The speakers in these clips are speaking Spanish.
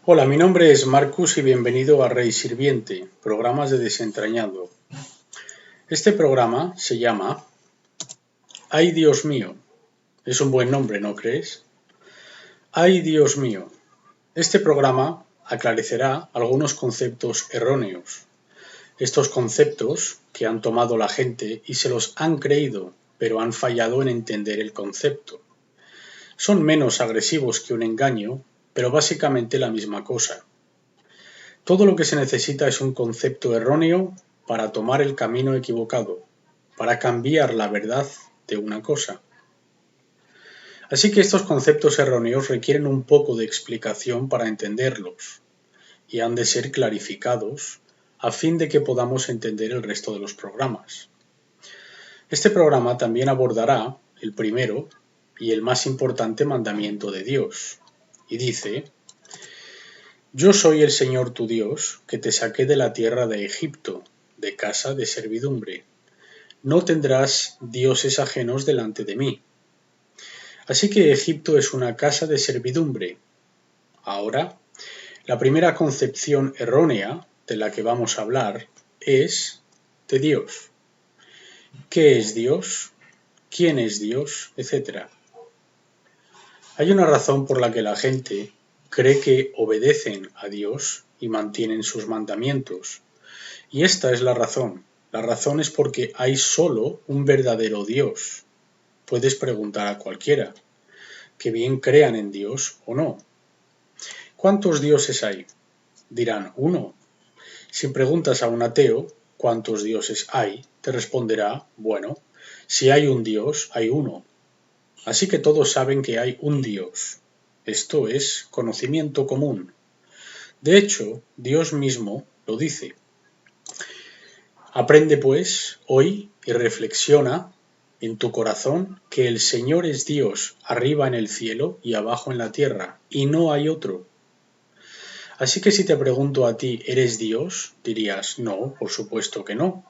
Hola, mi nombre es Marcus y bienvenido a Rey Sirviente, programas de Desentrañando. Este programa se llama ¡Ay, Dios mío! Es un buen nombre, ¿no crees? ¡Ay, Dios mío! Este programa aclarecerá algunos conceptos erróneos. Estos conceptos que han tomado la gente y se los han creído, pero han fallado en entender el concepto. Son menos agresivos que un engaño, pero básicamente la misma cosa. Todo lo que se necesita es un concepto erróneo para tomar el camino equivocado, para cambiar la verdad de una cosa. Así que estos conceptos erróneos requieren un poco de explicación para entenderlos, y han de ser clarificados a fin de que podamos entender el resto de los programas. Este programa también abordará el primero y el más importante mandamiento de Dios, y dice: Yo soy el Señor tu Dios, que te saqué de la tierra de Egipto, de casa de servidumbre. No tendrás dioses ajenos delante de mí. Así que Egipto es una casa de servidumbre. Ahora, la primera concepción errónea de la que vamos a hablar es de Dios. ¿Qué es Dios? ¿Quién es Dios? Etcétera. Hay una razón por la que la gente cree que obedecen a Dios y mantienen sus mandamientos. Y esta es la razón. La razón es porque hay solo un verdadero Dios. Puedes preguntar a cualquiera, que bien crean en Dios o no. ¿Cuántos dioses hay? Dirán uno. Si preguntas a un ateo cuántos dioses hay, te responderá, bueno, si hay un Dios, hay uno. Así que todos saben que hay un Dios. Esto es conocimiento común. De hecho, Dios mismo lo dice. Aprende pues hoy y reflexiona en tu corazón que el Señor es Dios arriba en el cielo y abajo en la tierra, y no hay otro. Así que si te pregunto a ti, ¿eres Dios? Dirías, no, por supuesto que no.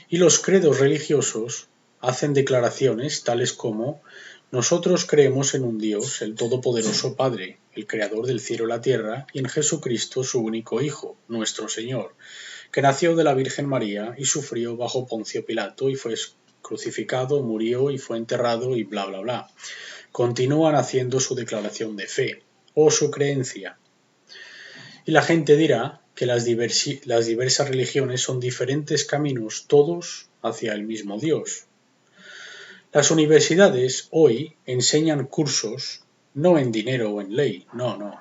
Y los credos religiosos hacen declaraciones tales como: nosotros creemos en un Dios, el Todopoderoso Padre, el Creador del cielo y la tierra, y en Jesucristo, su único Hijo, nuestro Señor, que nació de la Virgen María y sufrió bajo Poncio Pilato y fue crucificado, murió y fue enterrado y bla bla bla. Continúan haciendo su declaración de fe o su creencia. Y la gente dirá que las diversas religiones son diferentes caminos, todos hacia el mismo Dios. Las universidades hoy enseñan cursos no en dinero o en ley, no,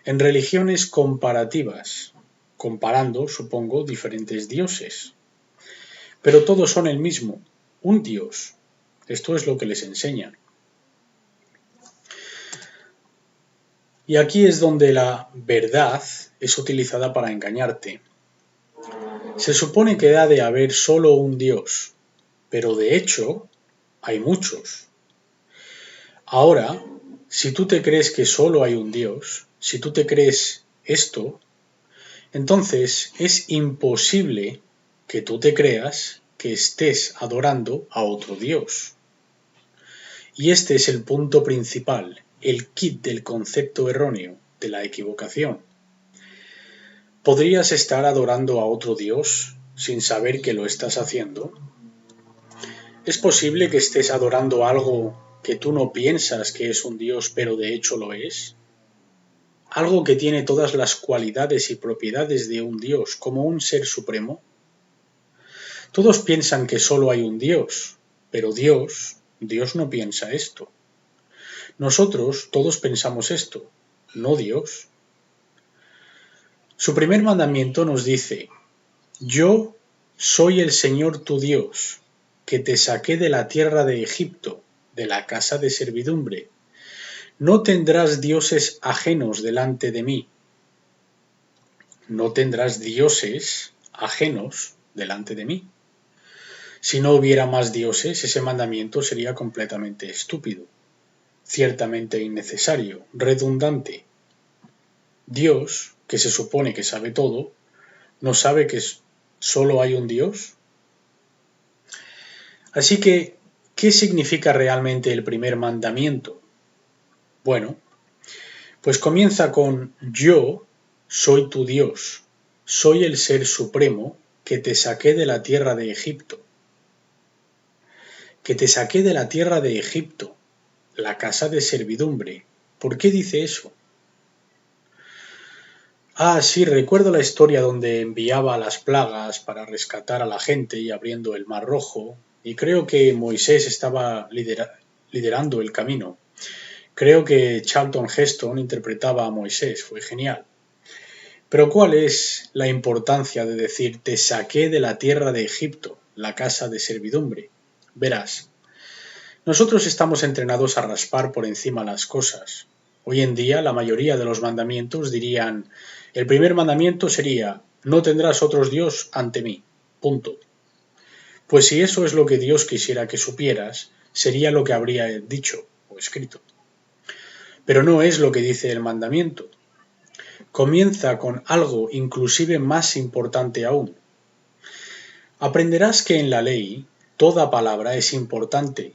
en religiones comparativas, comparando, supongo, diferentes dioses. Pero todos son el mismo, un Dios. Esto es lo que les enseñan. Y aquí es donde la verdad es utilizada para engañarte. Se supone que ha de haber solo un Dios, pero de hecho hay muchos. Ahora, si tú te crees que solo hay un Dios, si tú te crees esto, entonces es imposible que tú te creas que estés adorando a otro Dios. Y este es el punto principal, el quid del concepto erróneo, de la equivocación. ¿Podrías estar adorando a otro Dios sin saber que lo estás haciendo? ¿Es posible que estés adorando algo que tú no piensas que es un Dios, pero de hecho lo es? ¿Algo que tiene todas las cualidades y propiedades de un Dios, como un ser supremo? Todos piensan que solo hay un Dios, pero Dios no piensa esto. Nosotros todos pensamos esto, no Dios. Su primer mandamiento nos dice: Yo soy el Señor tu Dios, que te saqué de la tierra de Egipto, de la casa de servidumbre. No tendrás dioses ajenos delante de mí. No tendrás dioses ajenos delante de mí. Si no hubiera más dioses, ese mandamiento sería completamente estúpido, ciertamente innecesario, redundante. Dios, que se supone que sabe todo, ¿no sabe que solo hay un Dios? Así que, ¿qué significa realmente el primer mandamiento? Bueno, Pues comienza con yo soy tu Dios, soy el ser supremo que te saqué de la tierra de Egipto. Que te saqué de la tierra de Egipto, la casa de servidumbre. ¿Por qué dice eso? Ah, sí, recuerdo la historia donde enviaba las plagas para rescatar a la gente y abriendo el Mar Rojo, y creo que Moisés estaba liderando el camino. Creo que Charlton Heston interpretaba a Moisés, fue genial. Pero ¿cuál es la importancia de decir te saqué de la tierra de Egipto, la casa de servidumbre? Verás, nosotros estamos entrenados a raspar por encima las cosas. Hoy en día la mayoría de los mandamientos dirían, el primer mandamiento sería, no tendrás otros dios ante mí. Punto. Pues si eso es lo que Dios quisiera que supieras, sería lo que habría dicho o escrito. Pero no es lo que dice el mandamiento. Comienza con algo inclusive más importante aún. Aprenderás que en la ley toda palabra es importante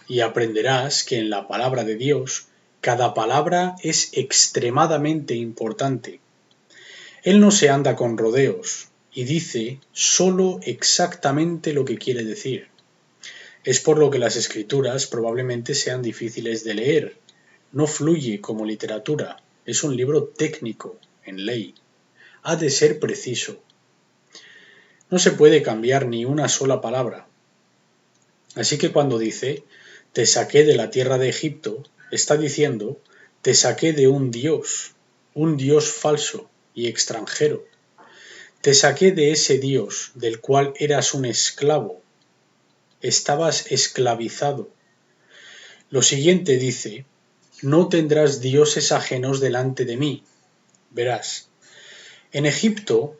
y aprenderás que en la palabra de Dios cada palabra es extremadamente importante. Él no se anda con rodeos y dice solo exactamente lo que quiere decir. Es por lo que las escrituras probablemente sean difíciles de leer. No fluye como literatura, es un libro técnico, en ley. Ha de ser preciso. No se puede cambiar ni una sola palabra. Así que cuando dice, te saqué de la tierra de Egipto, está diciendo, te saqué de un Dios falso y extranjero. Te saqué de ese Dios del cual eras un esclavo. Estabas esclavizado. Lo siguiente dice, no tendrás dioses ajenos delante de mí. Verás, en Egipto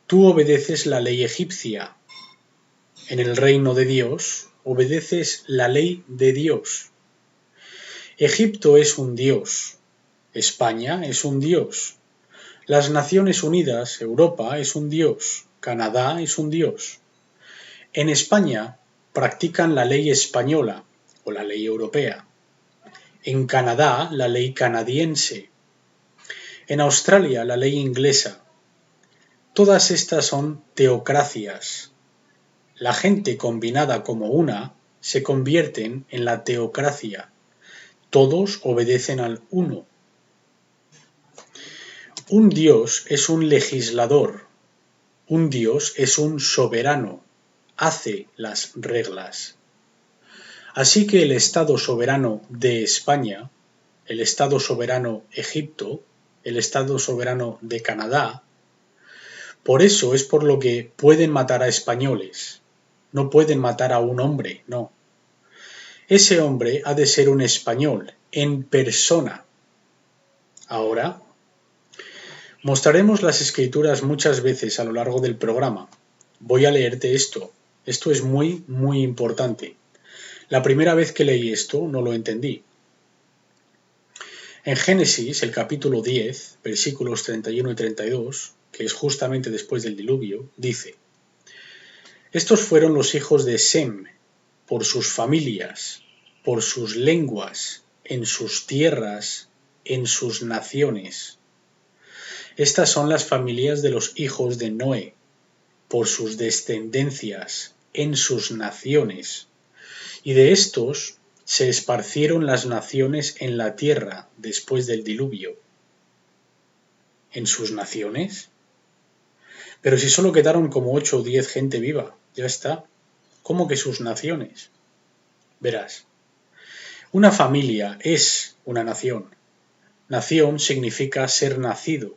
tú obedeces la ley egipcia. En el reino de Dios obedeces la ley de Dios. Egipto es un dios. España es un dios. Las Naciones Unidas, Europa es un dios. Canadá es un dios. En España practican la ley española o la ley europea. En Canadá la ley canadiense. En Australia la ley inglesa. Todas estas son teocracias. La gente combinada como una se convierten en la teocracia. Todos obedecen al uno. Un dios es un legislador. Un dios es un soberano. Hace las reglas. Así que el Estado soberano de España, el Estado soberano Egipto, el Estado soberano de Canadá, por eso es por lo que pueden matar a españoles. No pueden matar a un hombre, no. Ese hombre ha de ser un español, en persona. Ahora, mostraremos las escrituras muchas veces a lo largo del programa. Voy a leerte esto. Esto es muy, muy importante. La primera vez que leí esto no lo entendí. En Génesis, el capítulo 10, versículos 31 y 32, que es justamente después del diluvio, dice, estos fueron los hijos de Sem, por sus familias, por sus lenguas, en sus tierras, en sus naciones. Estas son las familias de los hijos de Noé, por sus descendencias, en sus naciones. Y de estos se esparcieron las naciones en la tierra después del diluvio. ¿En sus naciones? Pero si solo quedaron como 8 o 10 gente viva, ya está. ¿Cómo que sus naciones? Verás, una familia es una nación. Nación significa ser nacido.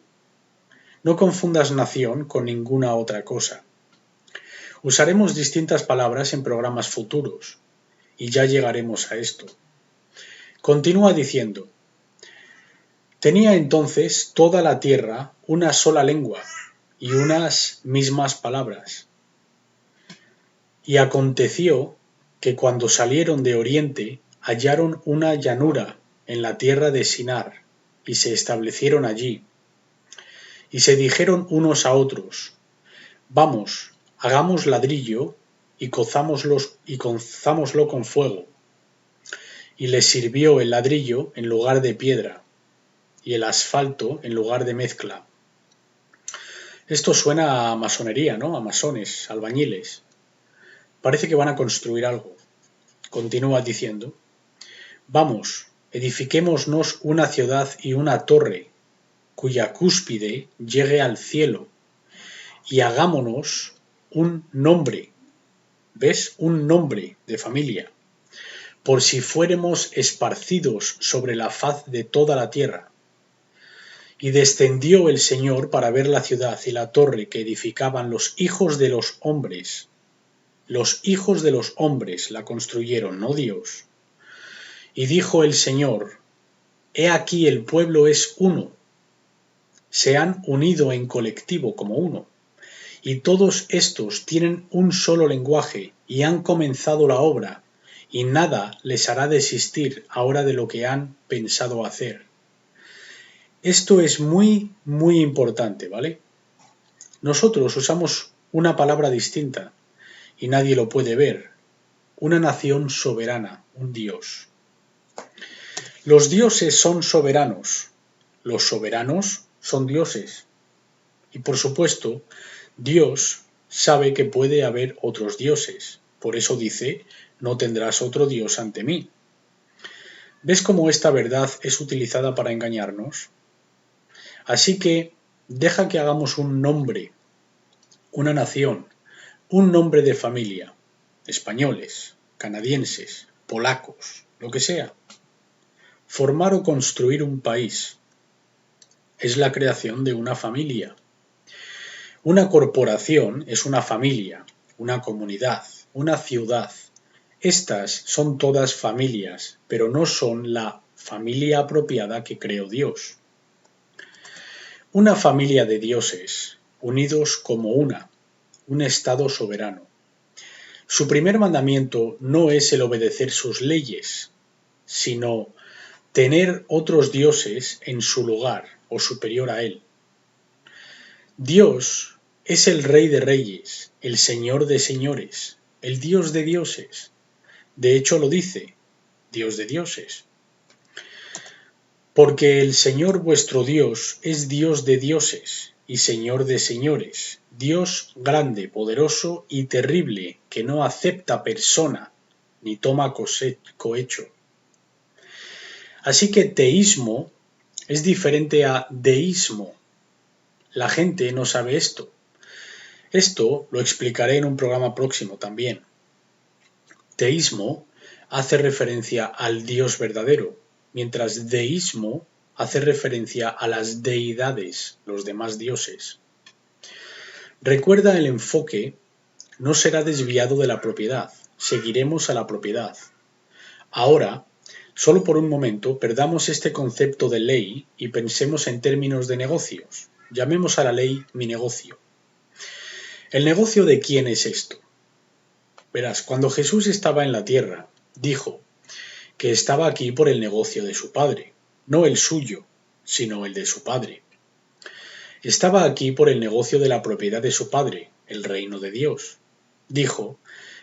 No confundas nación con ninguna otra cosa. Usaremos distintas palabras en programas futuros, y ya llegaremos a esto. Continúa diciendo, tenía entonces toda la tierra una sola lengua y unas mismas palabras. Y aconteció que cuando salieron de oriente hallaron una llanura en la tierra de Sinar y se establecieron allí. Y se dijeron unos a otros, vamos, hagamos ladrillo y cozámoslo con fuego. Y les sirvió el ladrillo en lugar de piedra. y el asfalto en lugar de mezcla. Esto suena a masonería, ¿no? A masones, albañiles. Parece que van a construir algo. Continúa diciendo: vamos, edifiquémonos una ciudad y una torre, cuya cúspide llegue al cielo, y hagámonos un nombre. ¿Ves? Un nombre de familia. Por si fuéramos esparcidos sobre la faz de toda la tierra. Y descendió el Señor para ver la ciudad y la torre que edificaban los hijos de los hombres. Los hijos de los hombres la construyeron, no Dios. Y dijo el Señor: he aquí el pueblo es uno. Se han unido en colectivo como uno. Y todos estos tienen un solo lenguaje y han comenzado la obra, y nada les hará desistir ahora de lo que han pensado hacer. Esto es muy, muy importante, ¿vale? Nosotros usamos una palabra distinta y nadie lo puede ver. Una nación soberana, un Dios. Los dioses son soberanos. Los soberanos son dioses. Y por supuesto, Dios sabe que puede haber otros dioses. Por eso dice: no tendrás otro Dios ante mí. ¿Ves cómo esta verdad es utilizada para engañarnos? Así que deja que hagamos un nombre, una nación, un nombre de familia, españoles, canadienses, polacos, lo que sea. Formar o construir un país es la creación de una familia. Una corporación es una familia, una comunidad, una ciudad. Estas son todas familias, pero no son la familia apropiada que creó Dios. Una familia de dioses, unidos como un estado soberano. Su primer mandamiento no es el obedecer sus leyes, sino tener otros dioses en su lugar o superior a él. Dios es el Rey de Reyes, el Señor de Señores, el Dios de dioses. De hecho lo dice, Dios de dioses. Porque el Señor vuestro Dios es Dios de dioses y Señor de señores, Dios grande, poderoso y terrible, que no acepta persona ni toma cohecho. Así que teísmo es diferente a deísmo. La gente no sabe esto. Esto lo explicaré en un programa próximo también. Teísmo hace referencia al Dios verdadero, mientras deísmo hace referencia a las deidades, los demás dioses. Recuerda, el enfoque no será desviado de la propiedad, seguiremos a la propiedad. Ahora, solo por un momento, perdamos este concepto de ley y pensemos en términos de negocios. Llamemos a la ley mi negocio. ¿El negocio de quién es esto? Verás, cuando Jesús estaba en la tierra, dijo que estaba aquí por el negocio de su Padre, no el suyo, sino el de su Padre. Estaba aquí por el negocio de la propiedad de su Padre, el reino de Dios. Dijo: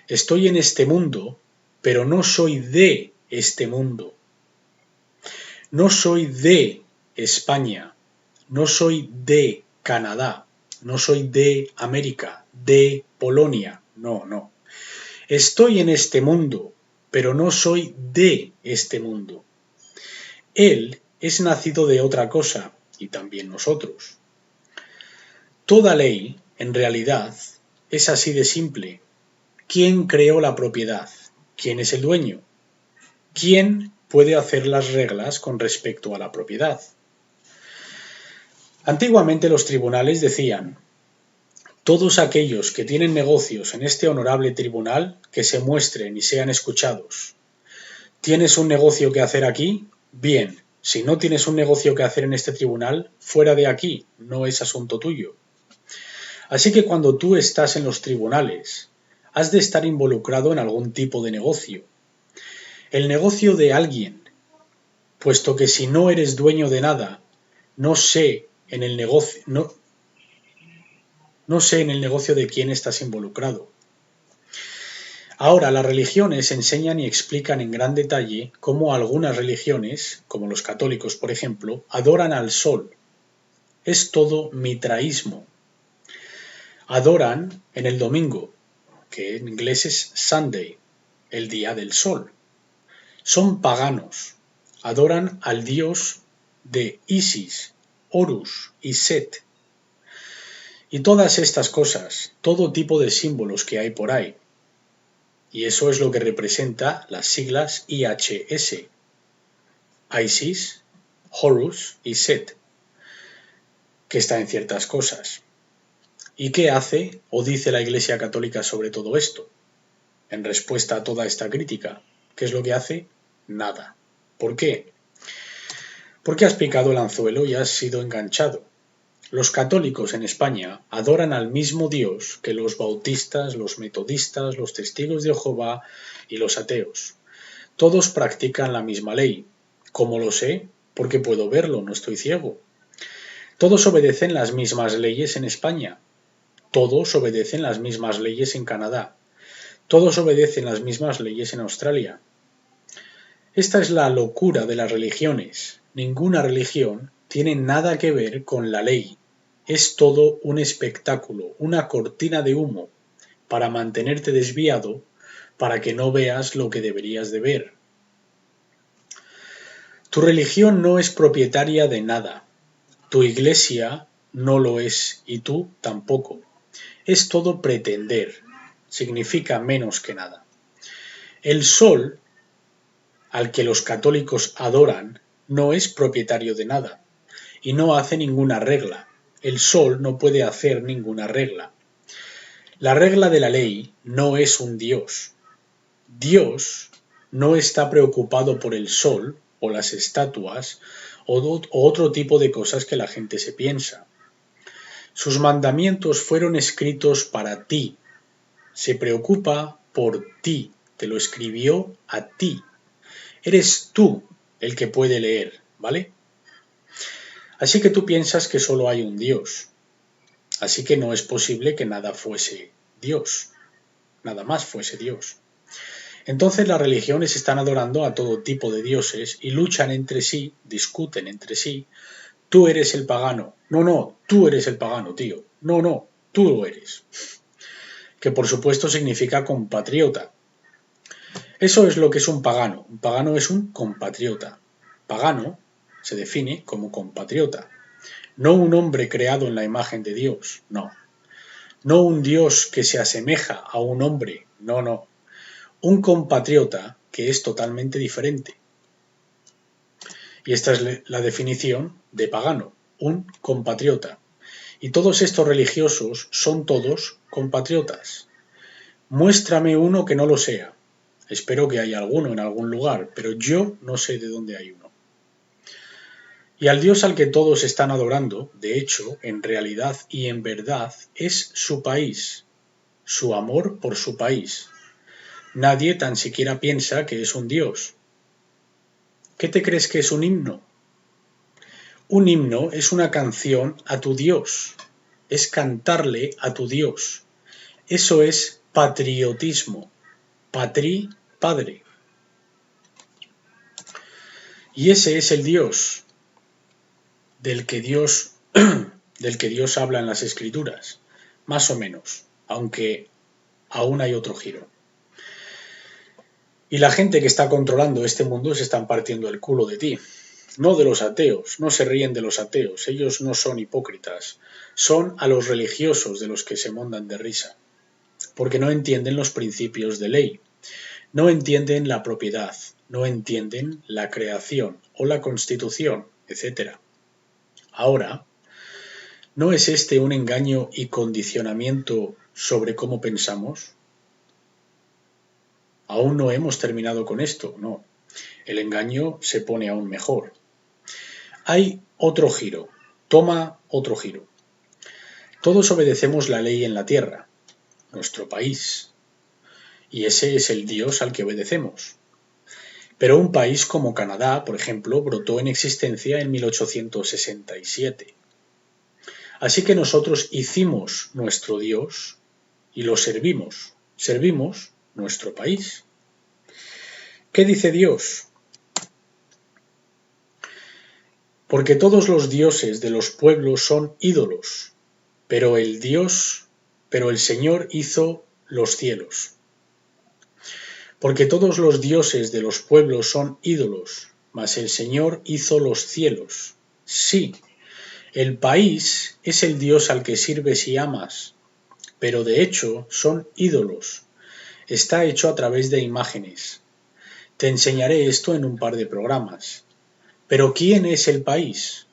estoy en este mundo, pero no soy de este mundo. No soy de España, no soy de Canadá, no soy de América, de Polonia, no. Estoy en este mundo, pero no soy de este mundo. Él es nacido de otra cosa, y también nosotros. Toda ley, en realidad, es así de simple. ¿Quién creó la propiedad? ¿Quién es el dueño? ¿Quién puede hacer las reglas con respecto a la propiedad? Antiguamente los tribunales decían: todos aquellos que tienen negocios en este honorable tribunal, que se muestren y sean escuchados. ¿Tienes un negocio que hacer aquí? Bien. Si no tienes un negocio que hacer en este tribunal, fuera de aquí, no es asunto tuyo. Así que cuando tú estás en los tribunales, has de estar involucrado en algún tipo de negocio. El negocio de alguien, puesto que si no eres dueño de nada, no sé en el negocio de quién estás involucrado. Ahora, las religiones enseñan y explican en gran detalle cómo algunas religiones, como los católicos por ejemplo, adoran al sol. Es todo mitraísmo. Adoran en el domingo, que en inglés es Sunday, el día del sol. Son paganos. Adoran al dios de Isis, Horus y Set. Y todas estas cosas, todo tipo de símbolos que hay por ahí. Y eso es lo que representa las siglas IHS. Isis, Horus y Set, que está en ciertas cosas. ¿Y qué hace o dice la Iglesia Católica sobre todo esto? En respuesta a toda esta crítica, ¿qué es lo que hace? Nada. ¿Por qué? Porque has picado el anzuelo y has sido enganchado. Los católicos en España adoran al mismo Dios que los bautistas, los metodistas, los testigos de Jehová y los ateos. Todos practican la misma ley. ¿Cómo lo sé? Porque puedo verlo, no estoy ciego. Todos obedecen las mismas leyes en España. Todos obedecen las mismas leyes en Canadá. Todos obedecen las mismas leyes en Australia. Esta es la locura de las religiones. Ninguna religión tiene nada que ver con la ley. Es todo un espectáculo, una cortina de humo, para mantenerte desviado, para que no veas lo que deberías de ver. Tu religión no es propietaria de nada. Tu iglesia no lo es y tú tampoco. Es todo pretender. Significa menos que nada. El sol, al que los católicos adoran, no es propietario de nada y no hace ninguna regla. El sol no puede hacer ninguna regla. La regla de la ley no es un Dios. Dios no está preocupado por el sol o las estatuas o otro tipo de cosas que la gente se piensa. Sus mandamientos fueron escritos para ti. Se preocupa por ti. Te lo escribió a ti. Eres tú el que puede leer, ¿vale? Así que tú piensas que solo hay un Dios. Así que no es posible que nada fuese Dios. Nada más fuese Dios. Entonces las religiones están adorando a todo tipo de dioses y luchan entre sí, discuten entre sí. Tú eres el pagano. No, tú eres el pagano, tío. No, tú lo eres. Que por supuesto significa compatriota. Eso es lo que es un pagano. Un pagano es un compatriota. Pagano se define como compatriota. No un hombre creado en la imagen de Dios, no. No un Dios que se asemeja a un hombre, no. Un compatriota que es totalmente diferente. Y esta es la definición de pagano, un compatriota. Y todos estos religiosos son todos compatriotas. Muéstrame uno que no lo sea. Espero que haya alguno en algún lugar, pero yo no sé de dónde hay uno. Y al Dios al que todos están adorando, de hecho, en realidad y en verdad, es su país, su amor por su país. Nadie tan siquiera piensa que es un Dios. ¿Qué te crees que es un himno? Un himno es una canción a tu Dios, es cantarle a tu Dios. Eso es patriotismo. Patri, padre. Y ese es el Dios del que Dios habla en las Escrituras, más o menos, aunque aún hay otro giro. Y la gente que está controlando este mundo se están partiendo el culo de ti, no de los ateos, no se ríen de los ateos, ellos no son hipócritas, son a los religiosos de los que se montan de risa, porque no entienden los principios de ley, no entienden la propiedad, no entienden la creación o la constitución, etc. Ahora, ¿no es este un engaño y condicionamiento sobre cómo pensamos? Aún no hemos terminado con esto, no. El engaño se pone aún mejor. Hay otro giro. Toma otro giro. Todos obedecemos la ley en la tierra, nuestro país. Y ese es el Dios al que obedecemos. Pero un país como Canadá, por ejemplo, brotó en existencia en 1867. Así que nosotros hicimos nuestro Dios y lo servimos. Servimos nuestro país. ¿Qué dice Dios? Porque todos los dioses de los pueblos son ídolos, pero el Señor hizo los cielos. Porque todos los dioses de los pueblos son ídolos, mas el Señor hizo los cielos. Sí, el país es el Dios al que sirves y amas, pero de hecho son ídolos. Está hecho a través de imágenes. Te enseñaré esto en un par de programas. Pero ¿quién es el país?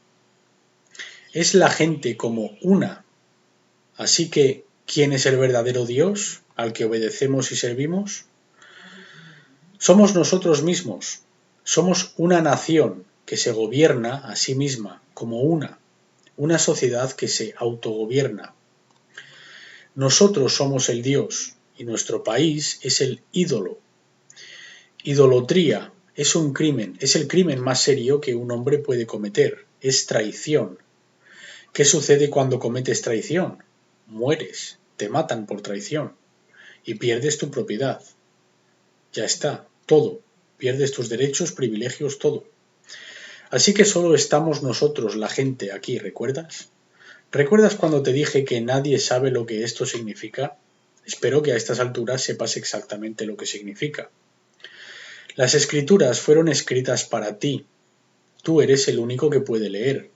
Es la gente como una. Así que, ¿quién es el verdadero Dios al que obedecemos y servimos? Somos nosotros mismos. Somos una nación que se gobierna a sí misma como una sociedad que se autogobierna. Nosotros somos el Dios y nuestro país es el ídolo. Idolatría es un crimen, es el crimen más serio que un hombre puede cometer, es traición. ¿Qué sucede cuando cometes traición? Mueres, te matan por traición y pierdes tu propiedad. Ya está, todo. Pierdes tus derechos, privilegios, todo. Así que solo estamos nosotros, la gente, aquí, ¿recuerdas? ¿Recuerdas cuando te dije que nadie sabe lo que esto significa? Espero que a estas alturas sepas exactamente lo que significa. Las escrituras fueron escritas para ti. Tú eres el único que puede leer.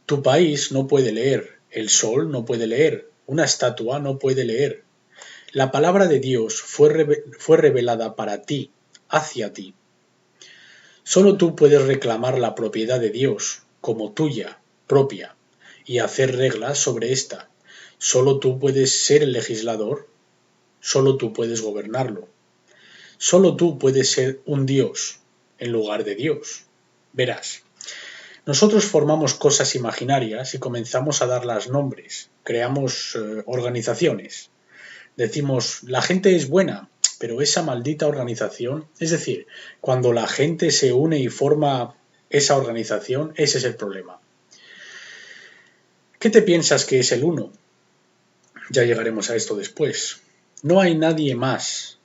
Tu país no puede leer, el sol no puede leer, una estatua no puede leer. La palabra de Dios fue revelada para ti, hacia ti. Solo tú puedes reclamar la propiedad de Dios como tuya, propia, y hacer reglas sobre esta. Solo tú puedes ser el legislador, solo tú puedes gobernarlo. Solo tú puedes ser un Dios en lugar de Dios. Verás, nosotros formamos cosas imaginarias y comenzamos a darlas nombres, creamos organizaciones. Decimos, la gente es buena, pero esa maldita organización, es decir, cuando la gente se une y forma esa organización, ese es el problema. ¿Qué te piensas que es el uno? Ya llegaremos a esto después. No hay nadie más.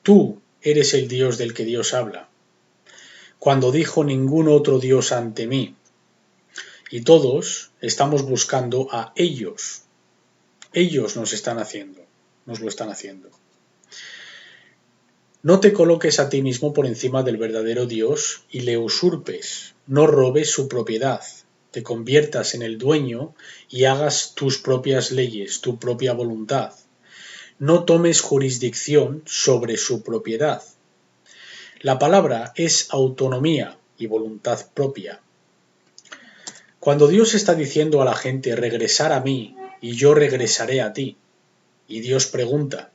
Tú eres el Dios del que Dios habla. Cuando dijo ningún otro Dios ante mí. Y todos estamos buscando a ellos. Ellos nos lo están haciendo. No te coloques a ti mismo por encima del verdadero Dios y le usurpes. No robes su propiedad. Te conviertas en el dueño y hagas tus propias leyes, tu propia voluntad. No tomes jurisdicción sobre su propiedad. La palabra es autonomía y voluntad propia. Cuando Dios está diciendo a la gente regresar a mí y yo regresaré a ti, y Dios pregunta,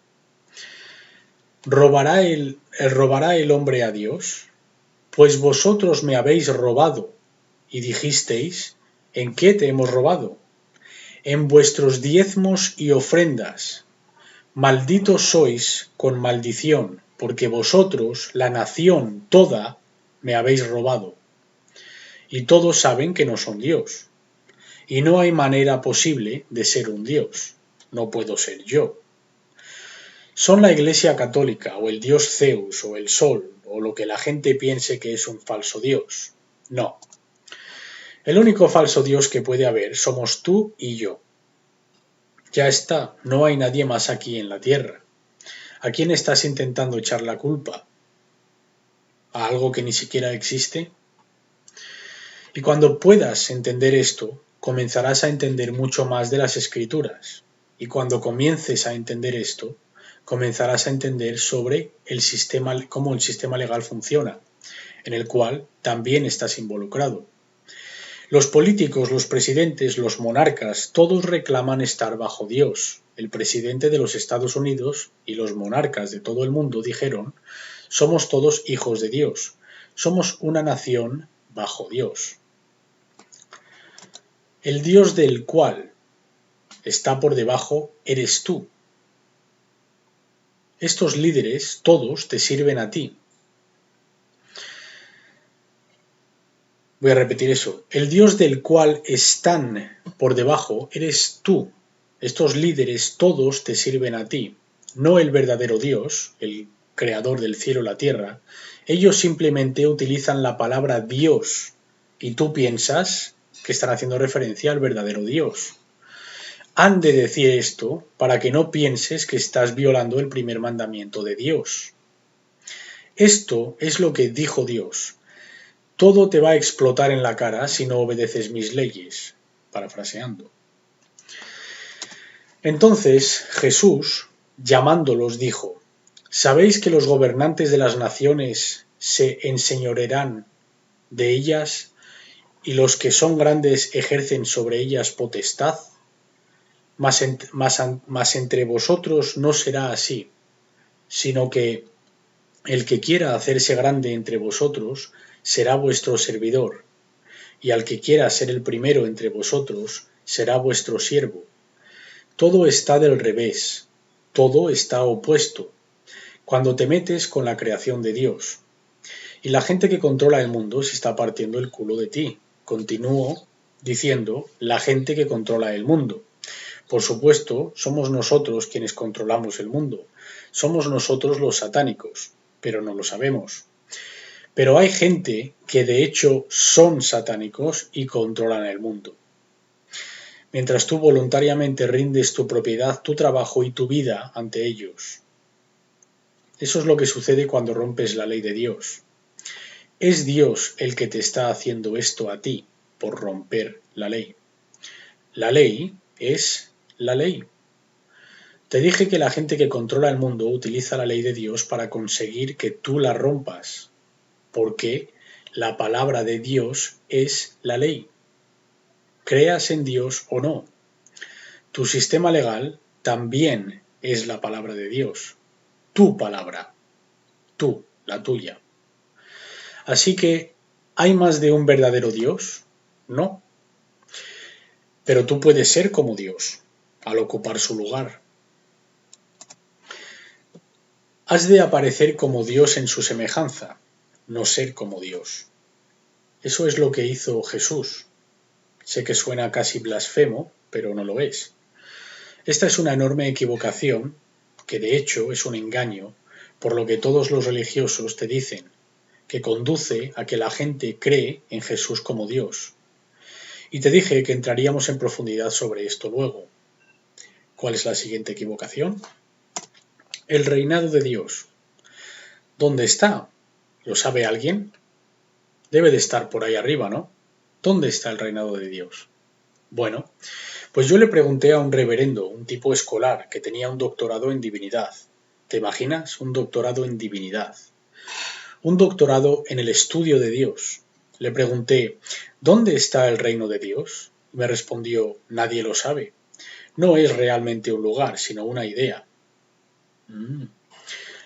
¿robará el hombre a Dios? Pues vosotros me habéis robado, y dijisteis, ¿en qué te hemos robado? En vuestros diezmos y ofrendas. Malditos sois con maldición, porque vosotros, la nación toda, me habéis robado. Y todos saben que no son Dios. Y no hay manera posible de ser un Dios. No puedo ser yo. Son la Iglesia Católica, o el Dios Zeus, o el Sol, o lo que la gente piense que es un falso Dios. No. El único falso Dios que puede haber somos tú y yo. Ya está, no hay nadie más aquí en la tierra. ¿A quién estás intentando echar la culpa? ¿A algo que ni siquiera existe? Y cuando puedas entender esto, comenzarás a entender mucho más de las Escrituras. Y cuando comiences a entender esto, comenzarás a entender sobre cómo el sistema legal funciona, en el cual también estás involucrado. Los políticos, los presidentes, los monarcas, todos reclaman estar bajo Dios. El presidente de los Estados Unidos y los monarcas de todo el mundo dijeron, somos todos hijos de Dios, somos una nación bajo Dios. El Dios del cual está por debajo eres tú. Estos líderes, todos, te sirven a ti. Voy a repetir eso. El Dios del cual están por debajo eres tú. Estos líderes todos te sirven a ti. no el verdadero Dios, el creador del cielo y la tierra, ellos simplemente utilizan la palabra Dios y tú piensas que están haciendo referencia al verdadero Dios. Han de decir esto para que no pienses que estás violando el primer mandamiento de Dios. Esto es lo que dijo Dios: todo te va a explotar en la cara si no obedeces mis leyes, parafraseando. Entonces Jesús, llamándolos, dijo: ¿sabéis que los gobernantes de las naciones se enseñorearán de ellas y los que son grandes ejercen sobre ellas potestad? Mas entre vosotros no será así, sino que el que quiera hacerse grande entre vosotros será vuestro servidor, y al que quiera ser el primero entre vosotros será vuestro siervo. Todo está del revés, todo está opuesto, cuando te metes con la creación de Dios. Y la gente que controla el mundo se está partiendo el culo de ti. Continúo diciendo, la gente que controla el mundo. Por supuesto, somos nosotros quienes controlamos el mundo. Somos nosotros los satánicos, pero no lo sabemos. Pero hay gente que de hecho son satánicos y controlan el mundo. Mientras tú voluntariamente rindes tu propiedad, tu trabajo y tu vida ante ellos. Eso es lo que sucede cuando rompes la ley de Dios. Es Dios el que te está haciendo esto a ti por romper la ley. La ley es la ley. Te dije que la gente que controla el mundo utiliza la ley de Dios para conseguir que tú la rompas, porque la palabra de Dios es la ley. Creas en Dios o no. Tu sistema legal también es la palabra de Dios. Tu palabra. Tú, la tuya. Así que, ¿hay más de un verdadero Dios? No. Pero tú puedes ser como Dios, al ocupar su lugar. Has de aparecer como Dios en su semejanza, no ser como Dios. Eso es lo que hizo Jesús. Sé que suena casi blasfemo, pero no lo es. Esta es una enorme equivocación, que de hecho es un engaño, por lo que todos los religiosos te dicen, que conduce a que la gente cree en Jesús como Dios. Y te dije que entraríamos en profundidad sobre esto luego. ¿Cuál es la siguiente equivocación? El reinado de Dios. ¿Dónde está? ¿Lo sabe alguien? Debe de estar por ahí arriba, ¿no? ¿Dónde está el reinado de Dios? Bueno, pues yo le pregunté a un reverendo, un tipo escolar, que tenía un doctorado en divinidad. ¿Te imaginas? Un doctorado en divinidad. Un doctorado en el estudio de Dios. Le pregunté, ¿dónde está el reino de Dios? Y me respondió, nadie lo sabe. No es realmente un lugar, sino una idea.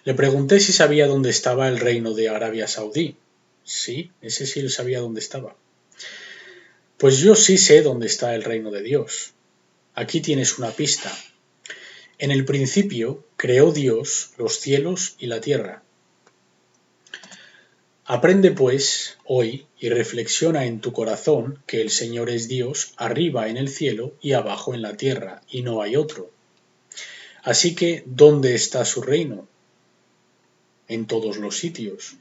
Le pregunté si sabía dónde estaba el reino de Arabia Saudí. Sí, ese sí él sabía dónde estaba. Pues yo sí sé dónde está el reino de Dios. Aquí tienes una pista. En el principio creó Dios los cielos y la tierra. Aprende pues hoy y reflexiona en tu corazón que el Señor es Dios arriba en el cielo y abajo en la tierra, y no hay otro. Así que, ¿dónde está su reino? En todos los sitios.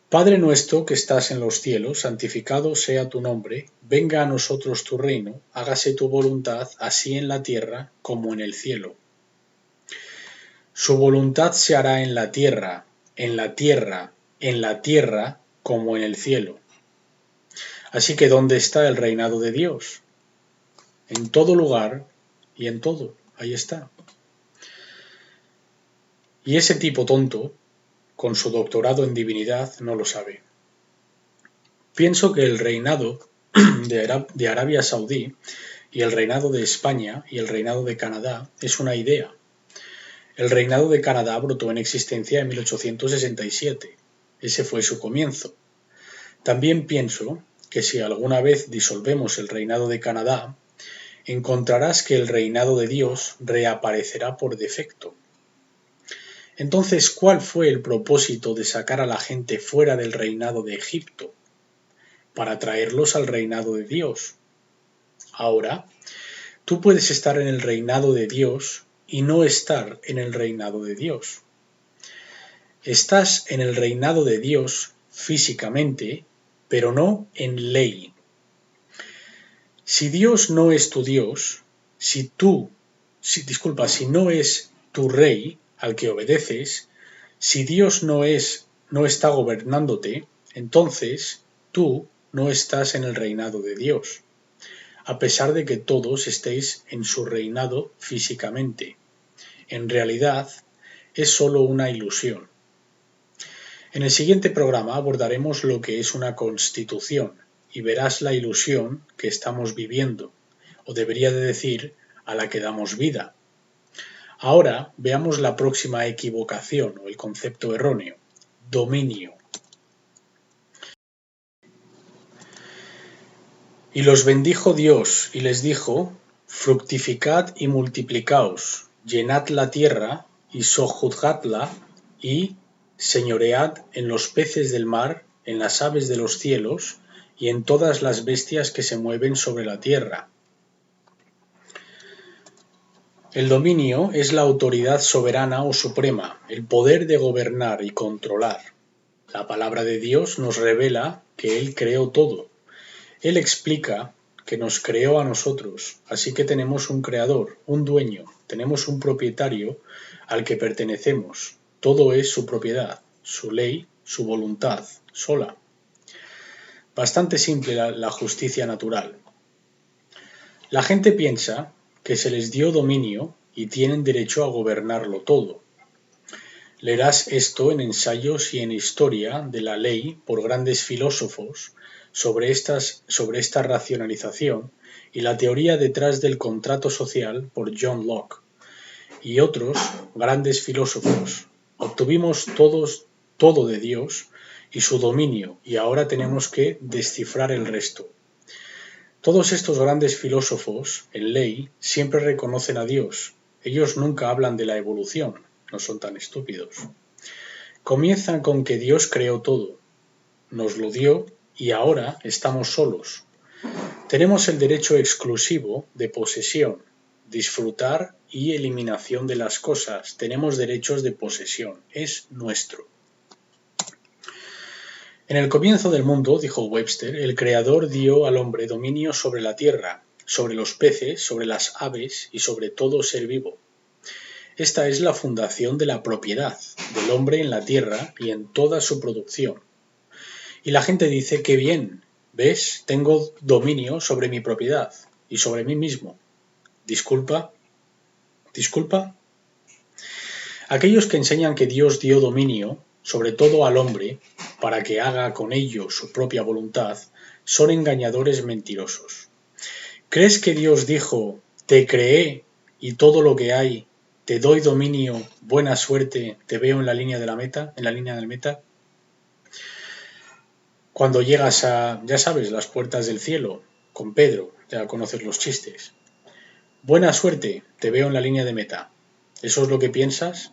Padre nuestro que estás en los cielos, santificado sea tu nombre, venga a nosotros tu reino, hágase tu voluntad, así en la tierra como en el cielo. Su voluntad se hará en la tierra, como en el cielo. Así que ¿dónde está el reinado de Dios? En todo lugar y en todo. Ahí está. Y ese tipo tonto, con su doctorado en divinidad, no lo sabe. Pienso que el reinado de Arabia Saudí y el reinado de España y el reinado de Canadá es una idea. El reinado de Canadá brotó en existencia en 1867. Ese fue su comienzo. También pienso que si alguna vez disolvemos el reinado de Canadá, encontrarás que el reinado de Dios reaparecerá por defecto. Entonces, ¿cuál fue el propósito de sacar a la gente fuera del reinado de Egipto? Para traerlos al reinado de Dios. Ahora, tú puedes estar en el reinado de Dios y no estar en el reinado de Dios. Estás en el reinado de Dios físicamente, pero no en ley. Si Dios no es tu Dios, si no es tu rey al que obedeces, si Dios no está gobernándote, entonces tú no estás en el reinado de Dios, a pesar de que todos estéis en su reinado físicamente. En realidad, es solo una ilusión. En el siguiente programa abordaremos lo que es una constitución y verás la ilusión que estamos viviendo, o debería de decir, a la que damos vida. Ahora veamos la próxima equivocación o el concepto erróneo: dominio. Y los bendijo Dios y les dijo: fructificad y multiplicaos, llenad la tierra y sojuzgadla y señoread en los peces del mar, en las aves de los cielos y en todas las bestias que se mueven sobre la tierra. El dominio es la autoridad soberana o suprema, el poder de gobernar y controlar. La palabra de Dios nos revela que Él creó todo. Él explica que nos creó a nosotros, así que tenemos un creador, un dueño, tenemos un propietario al que pertenecemos. Todo es su propiedad, su ley, su voluntad, sola. Bastante simple la justicia natural. La gente piensa que se les dio dominio y tienen derecho a gobernarlo todo. Leerás esto en ensayos y en historia de la ley por grandes filósofos sobre esta racionalización y la teoría detrás del contrato social por John Locke y otros grandes filósofos. Obtuvimos todo de Dios y su dominio y ahora tenemos que descifrar el resto. Todos estos grandes filósofos, en ley, siempre reconocen a Dios. Ellos nunca hablan de la evolución, no son tan estúpidos. Comienzan con que Dios creó todo, nos lo dio y ahora estamos solos. Tenemos el derecho exclusivo de posesión, disfrutar y eliminación de las cosas. Tenemos derechos de posesión, es nuestro. En el comienzo del mundo, dijo Webster, el Creador dio al hombre dominio sobre la tierra, sobre los peces, sobre las aves y sobre todo ser vivo. Esta es la fundación de la propiedad del hombre en la tierra y en toda su producción. Y la gente dice: qué bien, ¿ves? Tengo dominio sobre mi propiedad y sobre mí mismo. ¿Disculpa? Aquellos que enseñan que Dios dio dominio sobre todo al hombre, para que haga con ello su propia voluntad, son engañadores mentirosos. ¿Crees que Dios dijo: te creé y todo lo que hay, te doy dominio, buena suerte, te veo en la línea del meta? Cuando llegas a, ya sabes, las puertas del cielo, con Pedro, ya conoces los chistes. Buena suerte, te veo en la línea de meta. ¿Eso es lo que piensas?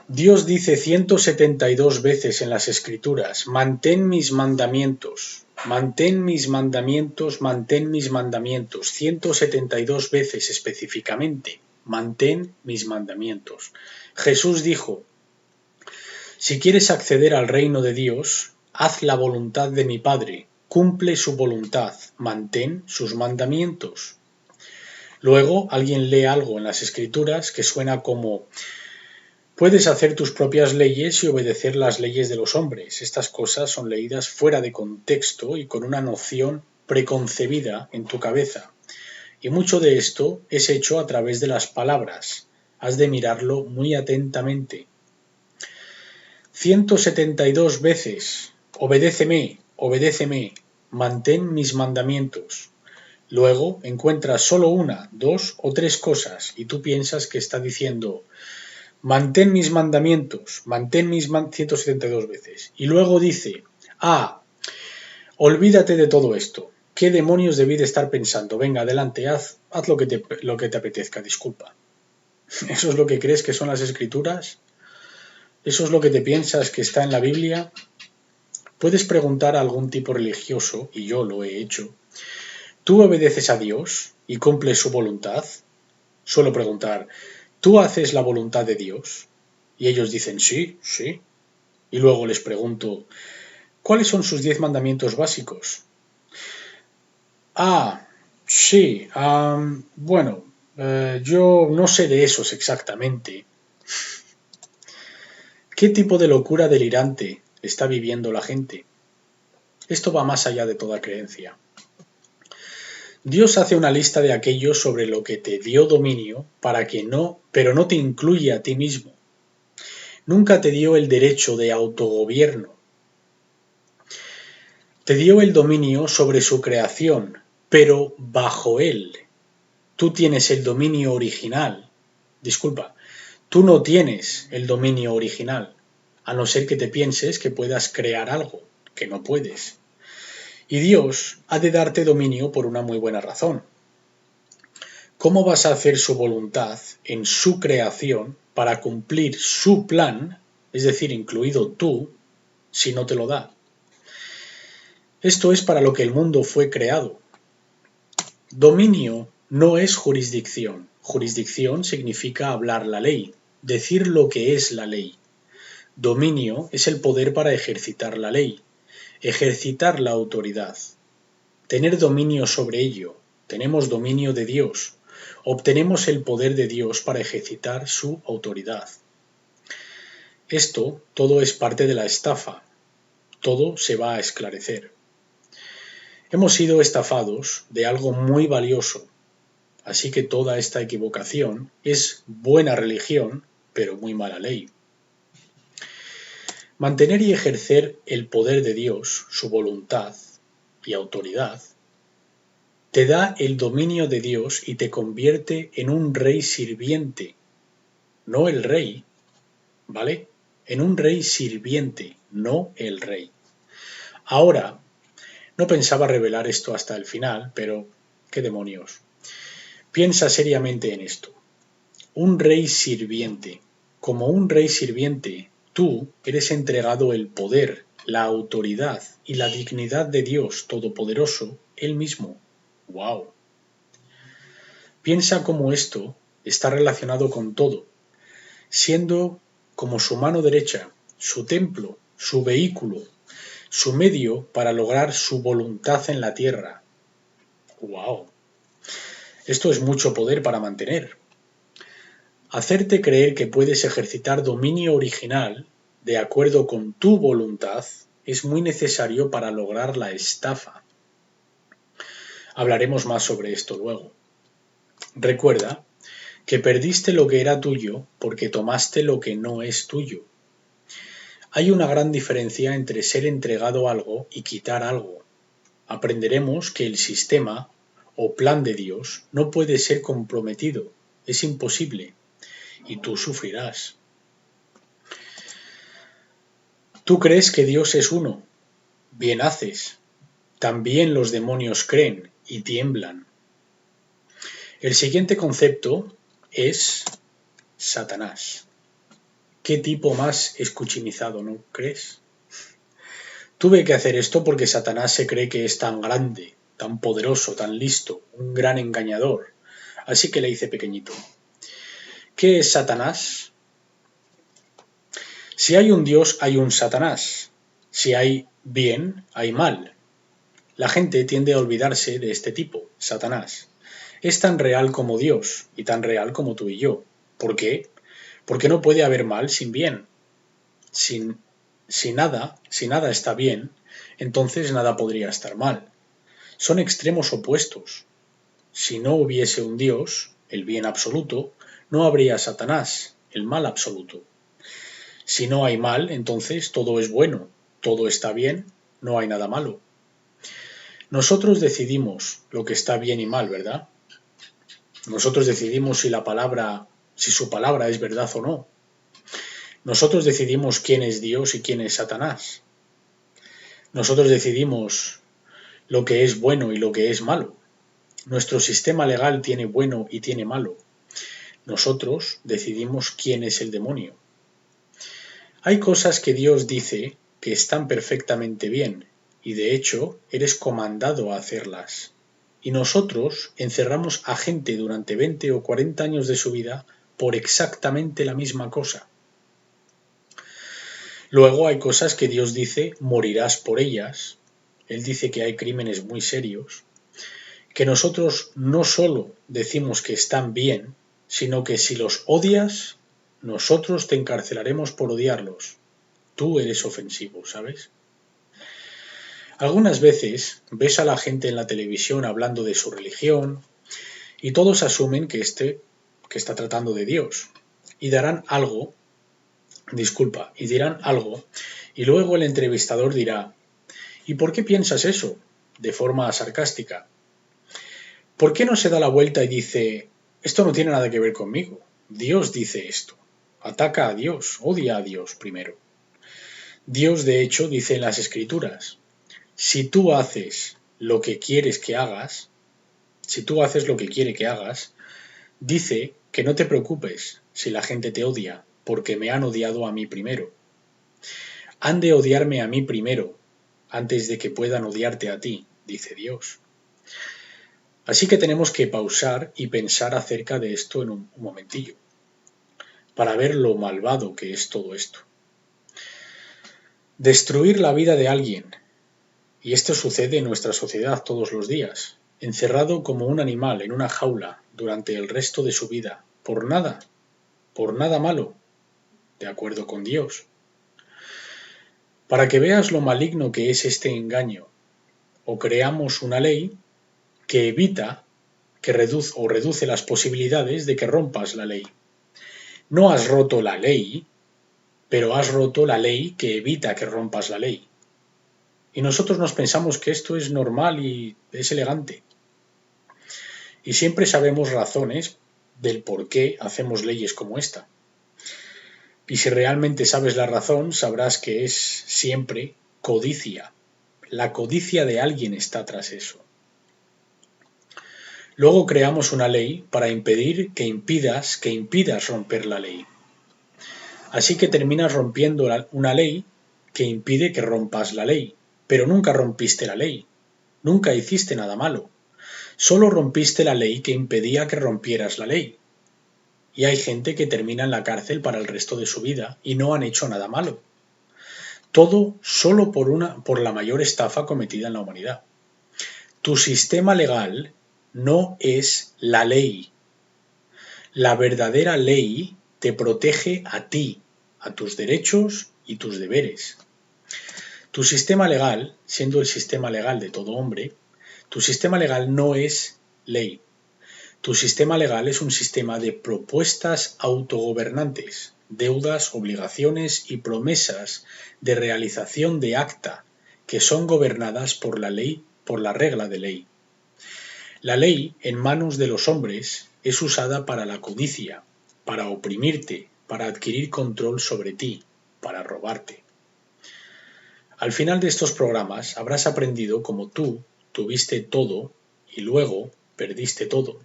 Dios dice 172 veces en las Escrituras: mantén mis mandamientos, mantén mis mandamientos, mantén mis mandamientos. 172 veces específicamente: mantén mis mandamientos. Jesús dijo: si quieres acceder al reino de Dios, haz la voluntad de mi Padre, cumple su voluntad, mantén sus mandamientos. Luego alguien lee algo en las Escrituras que suena como: puedes hacer tus propias leyes y obedecer las leyes de los hombres. Estas cosas son leídas fuera de contexto y con una noción preconcebida en tu cabeza. Y mucho de esto es hecho a través de las palabras. Has de mirarlo muy atentamente. 172 veces: obedéceme, obedéceme, mantén mis mandamientos. Luego encuentras solo una, dos o tres cosas y tú piensas que está diciendo: mantén mis mandamientos, 172 veces. Y luego dice: olvídate de todo esto. ¿Qué demonios debí de estar pensando? Venga, adelante, haz lo que te apetezca, disculpa. ¿Eso es lo que crees que son las Escrituras? ¿Eso es lo que te piensas que está en la Biblia? Puedes preguntar a algún tipo religioso, y yo lo he hecho: ¿tú obedeces a Dios y cumples su voluntad? Suelo preguntar, ¿tú haces la voluntad de Dios? Y ellos dicen, sí, sí. Y luego les pregunto, ¿cuáles son sus 10 mandamientos básicos? Ah, sí, bueno, yo no sé de esos exactamente. ¿Qué tipo de locura delirante está viviendo la gente? Esto va más allá de toda creencia. Dios hace una lista de aquello sobre lo que te dio dominio para que no, pero no te incluye a ti mismo. Nunca te dio el derecho de autogobierno. Te dio el dominio sobre su creación, pero bajo él. Tú tienes el dominio original. Disculpa, tú no tienes el dominio original, a no ser que te pienses que puedas crear algo, que no puedes. Y Dios ha de darte dominio por una muy buena razón. ¿Cómo vas a hacer su voluntad en su creación para cumplir su plan, es decir, incluido tú, si no te lo da? Esto es para lo que el mundo fue creado. Dominio no es jurisdicción. Jurisdicción significa hablar la ley, decir lo que es la ley. Dominio es el poder para ejercitar la ley, ejercitar la autoridad, tener dominio sobre ello. Tenemos dominio de Dios. Obtenemos el poder de Dios para ejercitar su autoridad. Esto todo es parte de la estafa. Todo se va a esclarecer. Hemos sido estafados de algo muy valioso, así que toda esta equivocación es buena religión, pero muy mala ley. Mantener y ejercer el poder de Dios, su voluntad y autoridad, te da el dominio de Dios y te convierte en un rey sirviente, no el rey, ¿vale? En un rey sirviente, no el rey. Ahora, no pensaba revelar esto hasta el final, pero ¿qué demonios? Piensa seriamente en esto. Un rey sirviente. Como un rey sirviente, tú eres entregado el poder, la autoridad y la dignidad de Dios Todopoderoso, Él mismo. ¡Wow! Piensa cómo esto está relacionado con todo, siendo como su mano derecha, su templo, su vehículo, su medio para lograr su voluntad en la tierra. ¡Wow! Esto es mucho poder para mantener. Hacerte creer que puedes ejercitar dominio original de acuerdo con tu voluntad es muy necesario para lograr la estafa. Hablaremos más sobre esto luego. Recuerda que perdiste lo que era tuyo porque tomaste lo que no es tuyo. Hay una gran diferencia entre ser entregado algo y quitar algo. Aprenderemos que el sistema o plan de Dios no puede ser comprometido, es imposible, y tú sufrirás. Tú crees que Dios es uno, bien haces. También los demonios creen y tiemblan. El siguiente concepto es Satanás. ¿Qué tipo más escuchimizado, no crees? Tuve que hacer esto porque Satanás se cree que es tan grande, tan poderoso, tan listo, un gran engañador. Así que le hice pequeñito. ¿Qué es Satanás? Si hay un Dios, hay un Satanás. Si hay bien, hay mal. La gente tiende a olvidarse de este tipo, Satanás. Es tan real como Dios y tan real como tú y yo. ¿Por qué? Porque no puede haber mal sin bien. Si nada está bien, entonces nada podría estar mal. Son extremos opuestos. Si no hubiese un Dios, el bien absoluto, no habría Satanás, el mal absoluto. Si no hay mal, entonces todo es bueno, todo está bien, no hay nada malo. Nosotros decidimos lo que está bien y mal, ¿verdad? Nosotros decidimos si su palabra es verdad o no. Nosotros decidimos quién es Dios y quién es Satanás. Nosotros decidimos lo que es bueno y lo que es malo. Nuestro sistema legal tiene bueno y tiene malo. Nosotros decidimos quién es el demonio. Hay cosas que Dios dice que están perfectamente bien, y de hecho eres comandado a hacerlas. Y nosotros encerramos a gente durante 20 o 40 años de su vida por exactamente la misma cosa. Luego hay cosas que Dios dice, morirás por ellas. Él dice que hay crímenes muy serios, que nosotros no solo decimos que están bien, sino que si los odias, nosotros te encarcelaremos por odiarlos. Tú eres ofensivo, ¿sabes? Algunas veces ves a la gente en la televisión hablando de su religión y todos asumen que está tratando de Dios y dirán algo y luego el entrevistador dirá, ¿y por qué piensas eso? De forma sarcástica. ¿Por qué no se da la vuelta y dice, esto no tiene nada que ver conmigo? Dios dice esto. Ataca a Dios, odia a Dios primero. Dios, de hecho, dice en las Escrituras, si tú haces lo que quieres que hagas, dice que no te preocupes si la gente te odia, porque me han odiado a mí primero. Han de odiarme a mí primero, antes de que puedan odiarte a ti, dice Dios. Así que tenemos que pausar y pensar acerca de esto en un momentillo, para ver lo malvado que es todo esto. Destruir la vida de alguien, y esto sucede en nuestra sociedad todos los días, encerrado como un animal en una jaula durante el resto de su vida, por nada malo, de acuerdo con Dios. Para que veas lo maligno que es este engaño, o creamos una ley que evita o reduce las posibilidades de que rompas la ley. No has roto la ley, pero has roto la ley que evita que rompas la ley. Y nosotros nos pensamos que esto es normal y es elegante. Y siempre sabemos razones del por qué hacemos leyes como esta. Y si realmente sabes la razón, sabrás que es siempre codicia. La codicia de alguien está tras eso. Luego creamos una ley para impedir que impidas romper la ley. Así que terminas rompiendo una ley que impide que rompas la ley, pero nunca rompiste la ley, nunca hiciste nada malo, solo rompiste la ley que impedía que rompieras la ley. Y hay gente que termina en la cárcel para el resto de su vida y no han hecho nada malo. Todo solo por la mayor estafa cometida en la humanidad. Tu sistema legal no es la ley. La verdadera ley te protege a ti, a tus derechos y tus deberes. Tu sistema legal, siendo el sistema legal de todo hombre, tu sistema legal no es ley. Tu sistema legal es un sistema de propuestas autogobernantes, deudas, obligaciones y promesas de realización de acta que son gobernadas por la ley, por la regla de ley. La ley, en manos de los hombres, es usada para la codicia, para oprimirte, para adquirir control sobre ti, para robarte. Al final de estos programas habrás aprendido cómo tú tuviste todo y luego perdiste todo.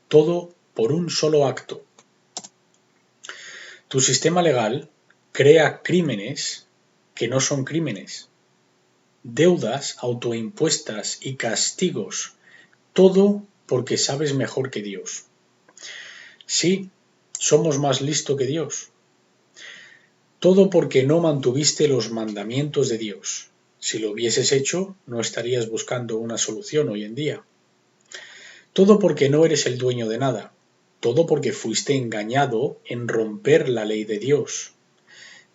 Todo por un solo acto. Tu sistema legal crea crímenes que no son crímenes, deudas autoimpuestas y castigos, todo porque sabes mejor que Dios. Sí, somos más listos que Dios. Todo porque no mantuviste los mandamientos de Dios. Si lo hubieses hecho, no estarías buscando una solución hoy en día. Todo porque no eres el dueño de nada. Todo porque fuiste engañado en romper la ley de Dios.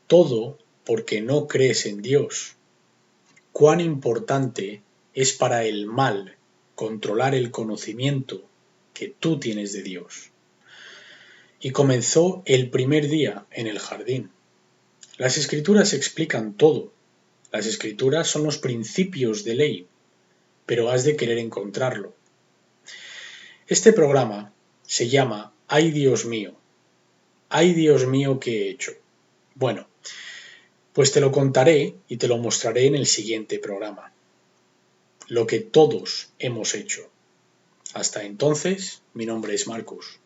Todo porque no crees en Dios. Cuán importante es para el mal controlar el conocimiento que tú tienes de Dios. Y comenzó el primer día en el jardín. Las Escrituras explican todo. Las Escrituras son los principios de ley, pero has de querer encontrarlo. Este programa se llama ¡Ay Dios mío! ¡Ay Dios mío, qué he hecho! Bueno, pues te lo contaré y te lo mostraré en el siguiente programa. Lo que todos hemos hecho. Hasta entonces, mi nombre es Marcus.